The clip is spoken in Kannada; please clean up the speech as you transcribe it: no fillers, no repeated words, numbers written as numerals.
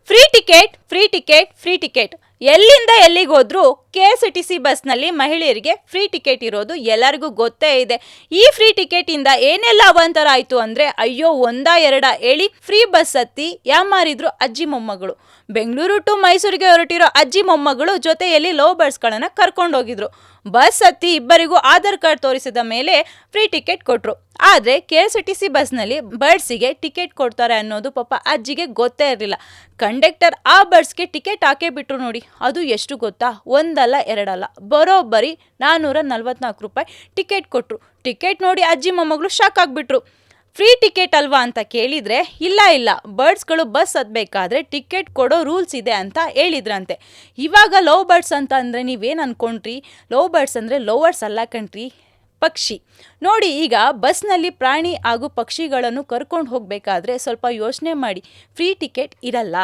Free ticket, free ticket, free ticket. ಎಲ್ಲಿಂದ ಎಲ್ಲಿಗೆ ಹೋದ್ರೂ KSRTC ಬಸ್ನಲ್ಲಿ ಮಹಿಳೆಯರಿಗೆ ಫ್ರೀ ಟಿಕೆಟ್ ಇರೋದು ಎಲ್ಲರಿಗೂ ಗೊತ್ತೇ ಇದೆ. ಈ ಫ್ರೀ ಟಿಕೆಟ್ ಇಂದ ಏನೆಲ್ಲ ಅವಾಂತರ ಆಯ್ತು ಅಂದ್ರೆ, ಅಯ್ಯೋ ಒಂದಾ ಎರಡ ಹೇಳಿ, ಫ್ರೀ ಬಸ್ ಹತ್ತಿ ಯಾಮಾರಿದ್ರು ಅಜ್ಜಿ ಮೊಮ್ಮಗಳು. ಬೆಂಗಳೂರು ಟು ಮೈಸೂರಿಗೆ ಹೊರಟಿರೋ ಅಜ್ಜಿ ಮೊಮ್ಮಗಳು ಜೊತೆಯಲ್ಲಿ ಲವ್ ಬರ್ಡ್ಸ್ಗಳನ್ನ ಕರ್ಕೊಂಡು ಹೋಗಿದ್ರು. ಬಸ್ ಹತ್ತಿ ಇಬ್ಬರಿಗೂ ಆಧಾರ್ ಕಾರ್ಡ್ ತೋರಿಸಿದ ಮೇಲೆ ಫ್ರೀ ಟಿಕೆಟ್ ಕೊಟ್ರು. ಆದ್ರೆ KSRTC ಬಸ್ನಲ್ಲಿ ಬರ್ಡ್ಸಿಗೆ ಟಿಕೆಟ್ ಕೊಡ್ತಾರೆ ಅನ್ನೋದು ಪಾಪ ಅಜ್ಜಿಗೆ ಗೊತ್ತೇ ಇರಲಿಲ್ಲ. ಕಂಡಕ್ಟರ್ ಆ ಬರ್ಡ್ಸ್ಗೆ ಟಿಕೆಟ್ ಹಾಕೇ ಬಿಟ್ರು ನೋಡಿ. ಅದು ಎಷ್ಟು ಗೊತ್ತಾ? ಒಂದಲ್ಲ ಎರಡಲ್ಲ, ಬರೋಬ್ಬರಿ 444 ರೂಪಾಯಿ ಟಿಕೆಟ್ ಕೊಟ್ರು. ಟಿಕೆಟ್ ನೋಡಿ ಅಜ್ಜಿ ಮೊಮ್ಮಗಳು ಶಾಕ್ ಆಗ್ಬಿಟ್ರು. ಫ್ರೀ ಟಿಕೆಟ್ ಅಲ್ವಾ ಅಂತ ಕೇಳಿದ್ರೆ, ಇಲ್ಲ ಬರ್ಡ್ಸ್ಗಳು ಬಸ್ ಹತ್ಬೇಕಾದ್ರೆ ಟಿಕೆಟ್ ಕೊಡೋ ರೂಲ್ಸ್ ಇದೆ ಅಂತ ಹೇಳಿದ್ರಂತೆ. ಇವಾಗ ಲವ್ ಬರ್ಡ್ಸ್ ಅಂತ ಅಂದರೆ ನೀವೇನು ಅನ್ಕೊಂಡ್ರಿ? ಲವ್ ಬರ್ಡ್ಸ್ ಅಂದರೆ ಲವರ್ಸ್ ಅಲ್ಲ ಕಣ್ರಿ, ಪಕ್ಷಿ. ನೋಡಿ, ಈಗ ಬಸ್ನಲ್ಲಿ ಪ್ರಾಣಿ ಹಾಗೂ ಪಕ್ಷಿಗಳನ್ನು ಕರ್ಕೊಂಡು ಹೋಗಬೇಕಾದ್ರೆ ಸ್ವಲ್ಪ ಯೋಚನೆ ಮಾಡಿ, ಫ್ರೀ ಟಿಕೆಟ್ ಇರಲ್ಲ.